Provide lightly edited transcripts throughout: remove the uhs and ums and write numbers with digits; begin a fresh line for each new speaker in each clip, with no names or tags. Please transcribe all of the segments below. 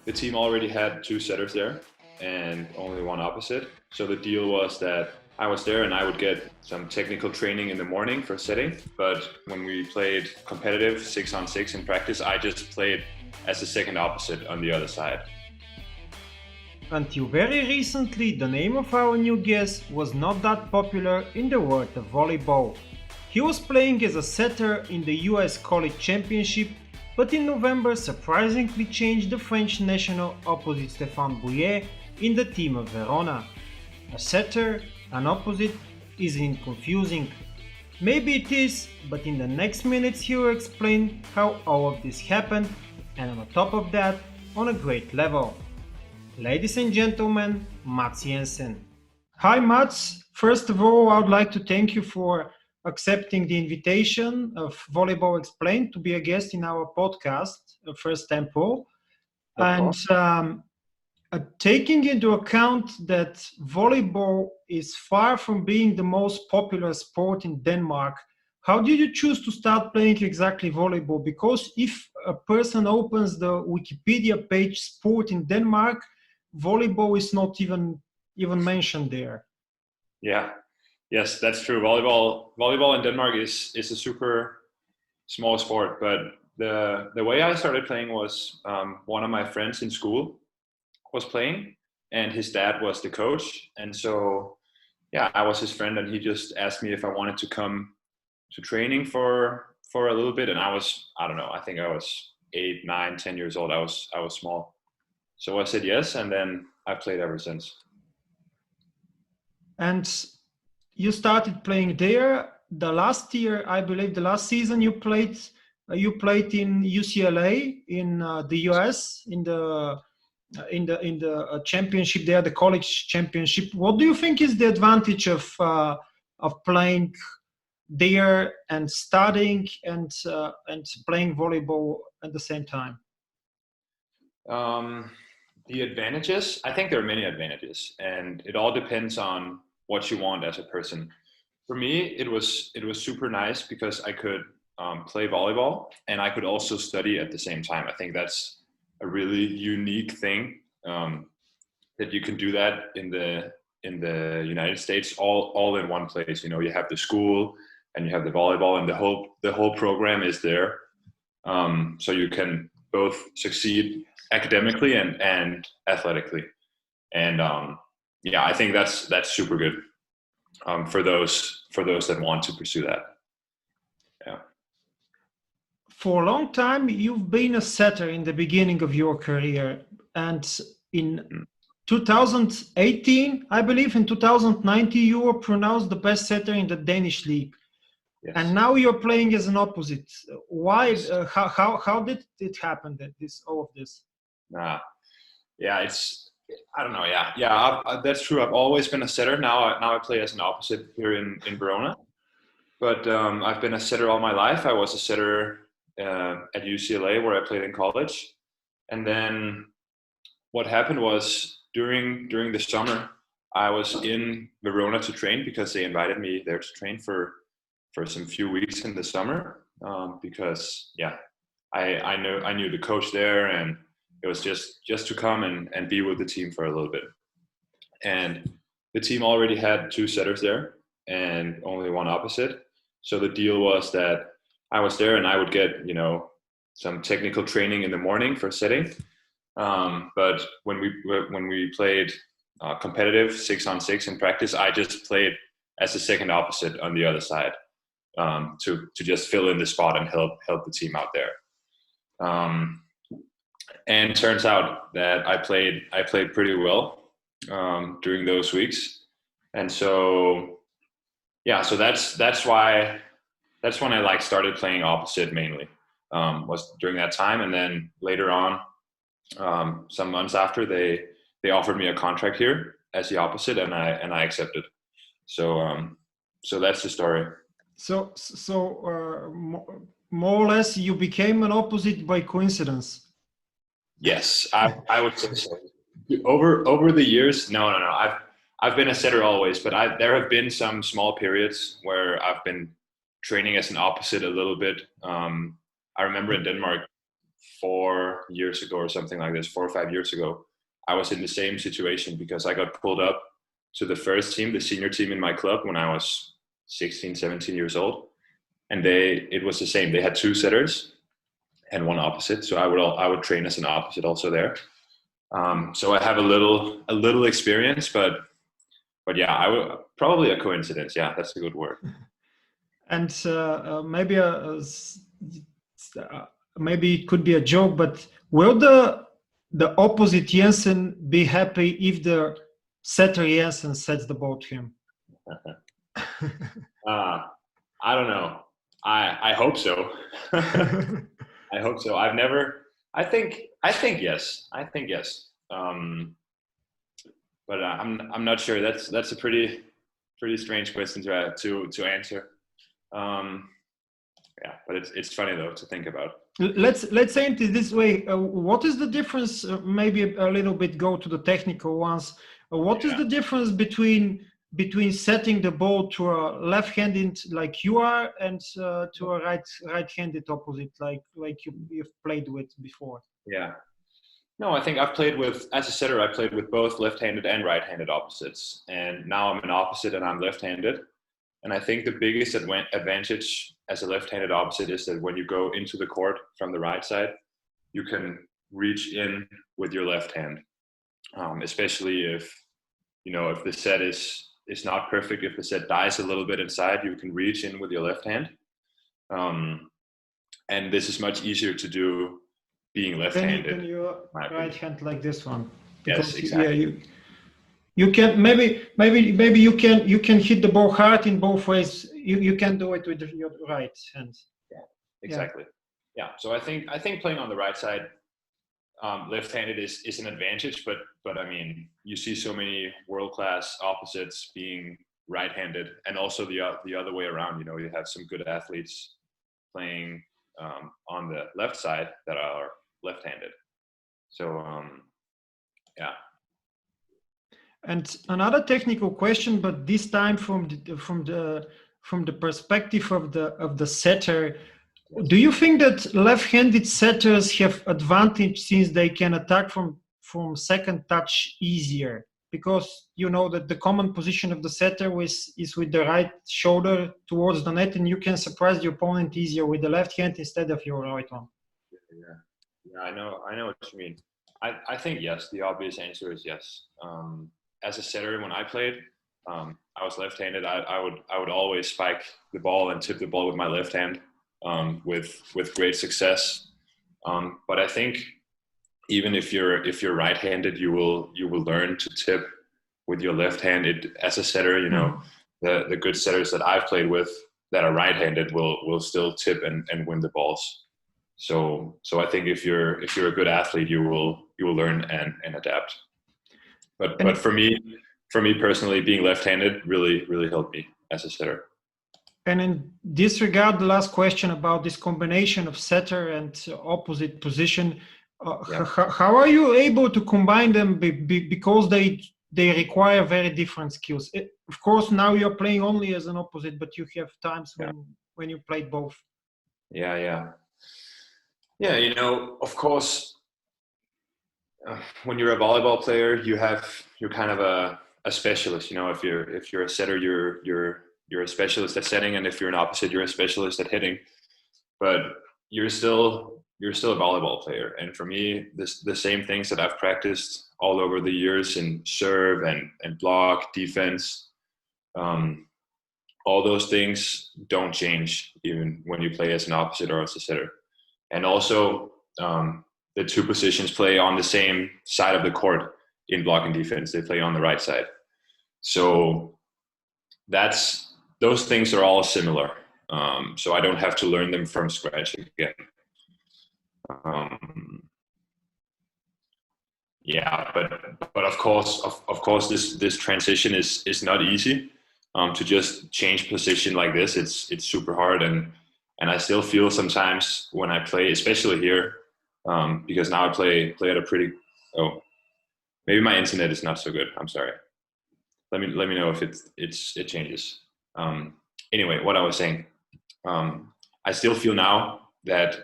the team already had two setters there and only one opposite. So the deal was that I was there and I would get some technical training in the morning for setting. But when we played competitive 6-on-6 in practice, I just played as the second opposite on the other side.
Until very recently, the name of our new guest was not that popular in the world of volleyball. He was playing as a setter in the US College Championship, but in November surprisingly changed the French national opposite Stéphane Bouillet in the team of Verona. A setter, an opposite, isn't confusing. Maybe it is, but in the next minutes he will explain how all of this happened, and on top of that, on a great level. Ladies and gentlemen, Mads Jensen. Hi Mats, first of all I would like to thank you for accepting the invitation of Volleyball Explained to be a guest in our podcast, First Tempo.
Of
And
course.
taking into account that volleyball is far from being the most popular sport in Denmark, how did you choose to start playing exactly volleyball? Because if a person opens the Wikipedia page sport in Denmark, volleyball is not even mentioned there.
Yeah. Yes, that's true. Volleyball in Denmark is a super small sport, but the way I started playing was one of my friends in school was playing, and his dad was the coach, and so yeah, I was his friend, and he just asked me if I wanted to come to training for a little bit, and I don't know, I think I was 8, 9, 10 years old. I was small, so I said yes, and then I played ever since.
And you started playing there. The last year, I believe, the last season you played in UCLA in the US in the championship there, the college championship. What do you think is the advantage of playing there and studying and playing volleyball at the same time?
Um, the advantages, I think there are many advantages, and it all depends on what you want as a person. For me, it was super nice because I could play volleyball and I could also study at the same time. I think that's a really unique thing, that you can do that in the United States all in one place. You know, you have the school and you have the volleyball, and the whole program is there, so you can both succeed academically and athletically. And yeah, I think that's super good, for those that want to pursue that. Yeah.
For a long time, you've been a setter in the beginning of your career, and in
Mm.
2018, I believe, in 2019, you were pronounced the best setter in the Danish league, and
Yes.
now you're playing as an opposite. Why?
Yes.
How did it happen that this all of this?
Nah. Yeah. I don't know. Yeah. Yeah. That's true. I've always been a setter. Now I play as an opposite here in Verona. But I've been a setter all my life. I was a setter at UCLA where I played in college, and then what happened was during the summer I was in Verona to train because they invited me there to train for some few weeks in the summer, because yeah, I knew the coach there, and it was just to come and be with the team for a little bit. And the team already had two setters there and only one opposite. So the deal was that I was there and I would get, some technical training in the morning for setting. But when we played competitive 6-on-6 in practice, I just played as the second opposite on the other side, to just fill in the spot and help the team out there. Um, and turns out that I played pretty well during those weeks, and so yeah, so that's why that's when I like started playing opposite mainly, was during that time, and then later on, some months after, they offered me a contract here as the opposite, and I accepted. So that's the story.
More or less, you became an opposite by coincidence.
Yes, I would say so. Over the years, no. I've been a setter always, but there have been some small periods where I've been training as an opposite a little bit. I remember in Denmark, 4 years ago or something like this, 4 or 5 years ago, I was in the same situation because I got pulled up to the first team, the senior team in my club when I was 16, 17 years old. And it was the same. They had 2 setters and 1 opposite. So I would train as an opposite also there. So I have a little experience, but yeah, I would probably a coincidence. Yeah, that's a good word.
And maybe maybe it could be a joke, but will the opposite Jensen be happy if the setter Jensen sets the ball to him?
I don't know. I hope so. I hope so. I've never. I think yes. I think yes. But I'm not sure. That's a pretty strange question to answer. Yeah, but it's funny though to think about.
Let's say it this way. What is the difference? Maybe a little bit go to the technical ones. What is the difference between setting the ball to a left-handed like you are and to a right-handed opposite like you've played with before?
Yeah. No, I think as a setter, I played with both left-handed and right-handed opposites. And now I'm an opposite and I'm left-handed. And I think the biggest advantage as a left-handed opposite is that when you go into the court from the right side, you can reach in with your left hand, especially if the set is not perfect. If the set dies a little bit inside, you can reach in with your left hand. And this is much easier to do being left-handed.
Than your right hand like this one.
Yes, exactly.
You can maybe you can hit the ball hard in both ways. You can do it with your right hand.
Yeah, exactly. Yeah. So I think playing on the right side, left-handed is an advantage, but I mean, you see so many world-class opposites being right-handed, and also the other way around. You have some good athletes playing on the left side that are left-handed. So yeah.
And another technical question, but this time from the perspective of the setter. Do you think that left-handed setters have advantage since they can attack from second touch easier? Because you know that the common position of the setter is with the right shoulder towards the net, and you can surprise the opponent easier with the left hand instead of your right one.
Yeah, I know what you mean. I think yes. The obvious answer is yes. As a setter, when I played, I was left-handed. I would always spike the ball and tip the ball with my left hand with great success. But I think even if you're right-handed, you will learn to tip with your left hand. As a setter, the good setters that I've played with that are right-handed will still tip and win the balls. So I think if you're a good athlete, you will learn and adapt. But for me personally, being left-handed really helped me as a setter.
And in this regard, the last question about this combination of setter and opposite position, how are you able to combine them because they require very different skills? Of course, now you're playing only as an opposite, but you have times when you played both. Yeah,
of course, when you're a volleyball player, you're kind of a specialist. If you're a setter, you're a specialist at setting, and if you're an opposite, you're a specialist at hitting. But you're still a volleyball player. And for me, the same things that I've practiced all over the years in serve and block, defense, all those things don't change even when you play as an opposite or as a setter. And also, the 2 positions play on the same side of the court in block and defense. They play on the right side. So those things are all similar. So I don't have to learn them from scratch again. But of course, this transition is not easy. To just change position like this, it's super hard, and I still feel sometimes when I play, especially here, because now I play at a pretty. Oh, maybe my internet is not so good. I'm sorry. Let me know if it changes. Anyway, what I was saying, I still feel now that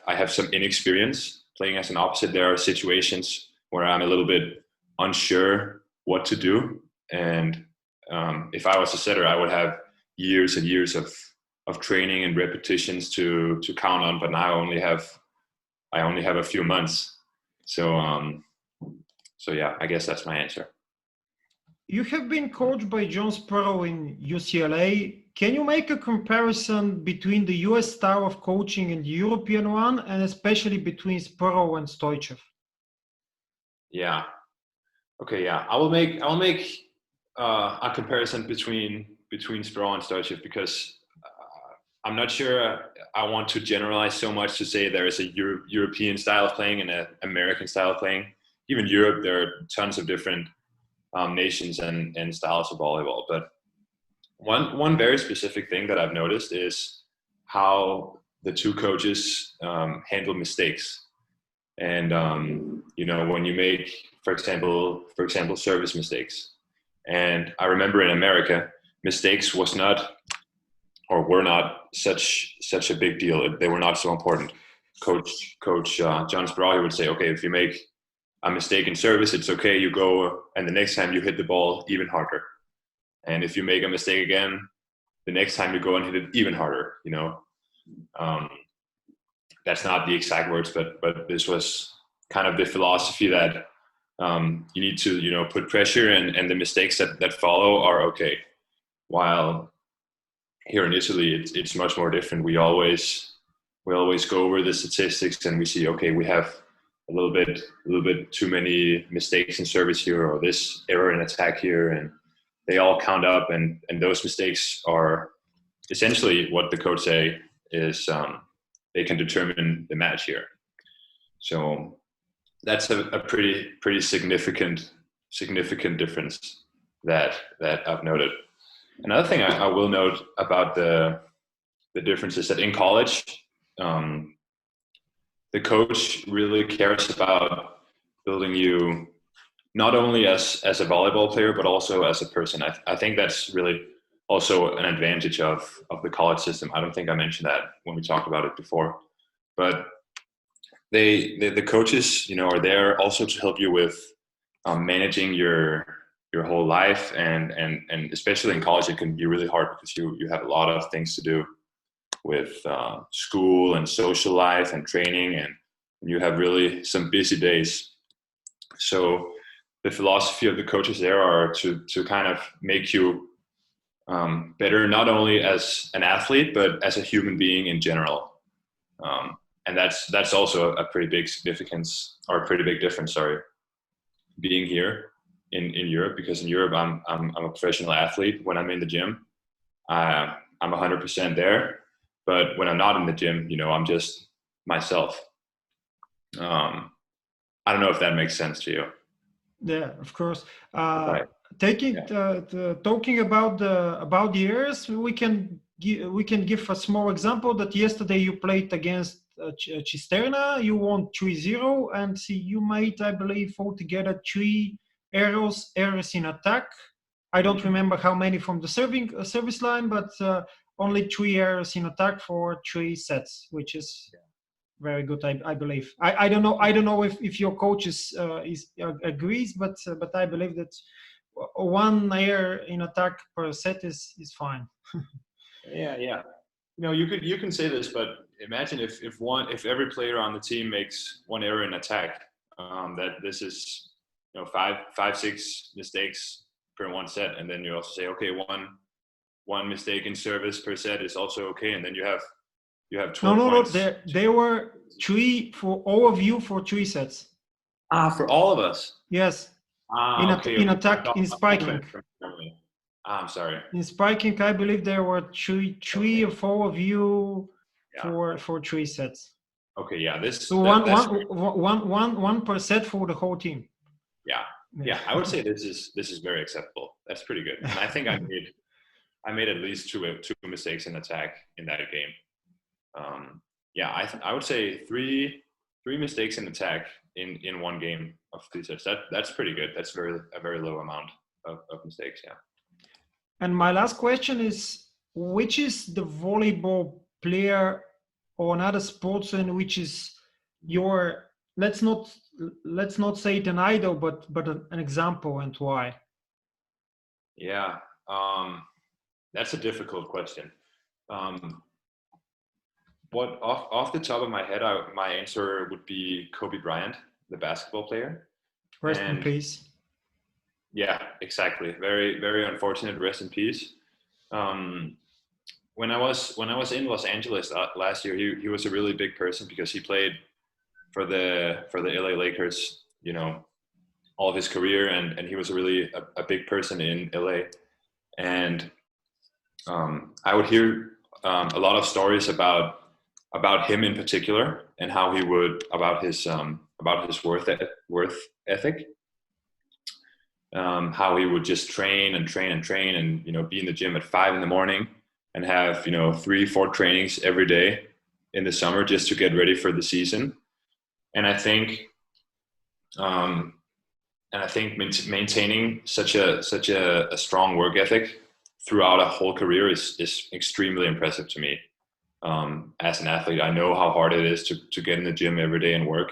I have some inexperience playing as an opposite. There are situations where I'm a little bit unsure what to do, and if I was a setter, I would have years and years of training and repetitions to count on. But now I only have a few months, so yeah, I guess that's my answer.
You have been coached by John Speraw in UCLA. Can you make a comparison between the US style of coaching and the European one, and especially between Speraw and Stoychev?
Yeah. Okay. Yeah. I will make a comparison between Speraw and Stoychev, because I'm not sure I want to generalize so much to say there is a European style of playing and an American style of playing. Even Europe, there are tons of different nations and styles of volleyball. But one very specific thing that I've noticed is how the two coaches handle mistakes. And when you make, for example, service mistakes. And I remember in America, mistakes were not such a big deal. They were not so important. Coach John Speraw, he would say, okay, if you make a mistake in service, it's okay. You go, and the next time you hit the ball even harder. And if you make a mistake again, the next time you go and hit it even harder. That's not the exact words, but this was kind of the philosophy that you need to put pressure, and the mistakes that follow are okay. While here in Italy, it's much more different. We always go over the statistics, and we see, okay, we have a little bit too many mistakes in service here, or this error in attack here, and they all count up, and those mistakes are essentially what the coach say is they can determine the match here. So that's a pretty significant difference that I've noted. Another thing I will note about the difference is that in college, the coach really cares about building you not only as a volleyball player, but also as a person. I think that's really also an advantage of the college system. I don't think I mentioned that when we talked about it before, but the coaches, are there also to help you with managing your whole life, and especially in college, it can be really hard because you have a lot of things to do with school and social life and training, and you have really some busy days. So the philosophy of the coaches there are to kind of make you better, not only as an athlete, but as a human being in general. And that's also a pretty big significance, or a pretty big difference, being here in Europe, because in Europe I'm a professional athlete. When I'm in the gym, I'm 100% there. But when I'm not in the gym, I'm just myself. I don't know if that makes sense to you.
Yeah, of course.
Right.
Talking about the errors, we can give a small example that yesterday you played against Cisterna. You won 3-0, and you made, I believe, altogether 3 errors in attack. I don't remember how many from the service line, but only 3 errors in attack for 3 sets, which is very good, I believe. I don't know if your coach agrees, but I believe that 1 error in attack per set is fine.
Yeah. You can say this, but imagine if every player on the team makes 1 error in attack, that this is 5-6 mistakes per 1 set, and then you also say, okay, one mistake in service per set is also okay, and then you have 12 points.
No. There were 3 for all of you for 3 sets.
For all of us.
Yes.
Okay.
In attack, in spiking.
I'm sorry.
In spiking, I believe there were 3 or 4 of you for 3 sets.
Okay, yeah.
So one per set for the whole team.
Yeah. I would say this is very acceptable. That's pretty good. And I think I made at least two mistakes in attack in that game. I would say three mistakes in attack in 1 game of 3 sets. That's pretty good. That's a very low amount of mistakes. Yeah.
And my last question is, which is the volleyball player or another sportsman which is your, let's not say it an idol, but an example, and why?
Yeah, that's a difficult question. What off the top of my head, my answer would be Kobe Bryant, the basketball player.
Rest in
And
peace.
yeah, exactly. Very, very unfortunate. Rest in peace. When I was in Los Angeles last year, he was a really big person because he played for the LA Lakers, all of his career, and he was really a big person in LA. And I would hear a lot of stories about him in particular, and how he would about his worth ethic, how he would just train and train and train, and be in the gym at 5 a.m. and have 3-4 trainings every day in the summer just to get ready for the season. And I think maintaining such a strong work ethic throughout a whole career is extremely impressive to me. As an athlete, I know how hard it is to get in the gym every day and work.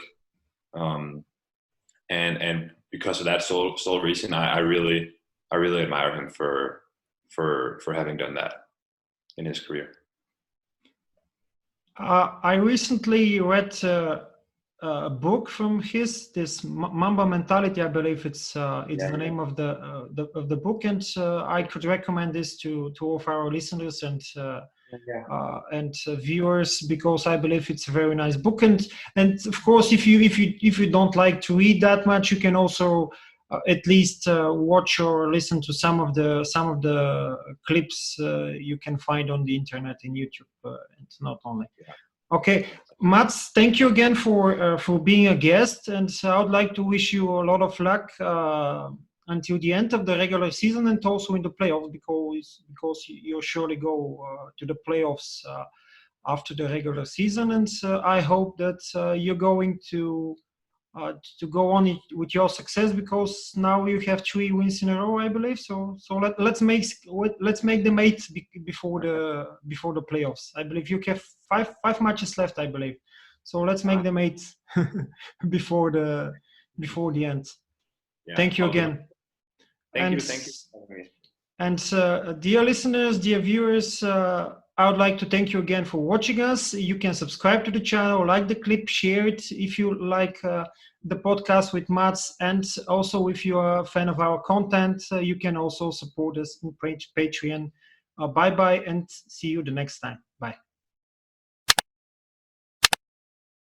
And because of that sole reason, I really admire him for having done that in his career.
I recently read a book from his, this Mamba Mentality, I believe it's the name of the book, and I could recommend this to all of our listeners and viewers, because I believe it's a very nice book. And of course, if you don't like to read that much, you can also at least watch or listen to some of the clips you can find on the internet in YouTube, and not only. Okay, Mads, thank you again for being a guest, and I would like to wish you a lot of luck until the end of the regular season, and also in the playoffs, because you'll surely go to the playoffs after the regular season. And I hope that you're going to go on with your success, because now you have 3 wins in a row, I believe. So let's make them 8 before the playoffs. I believe you have five matches left, I believe. So let's make them 8 before the end.
Yeah,
thank you again.
Thank you.
And dear listeners, dear viewers, I would like to thank you again for watching us. You can subscribe to the channel, like the clip, share it if you like the podcast with Mads. And also, if you are a fan of our content, you can also support us in Patreon. Bye-bye, and see you the next time.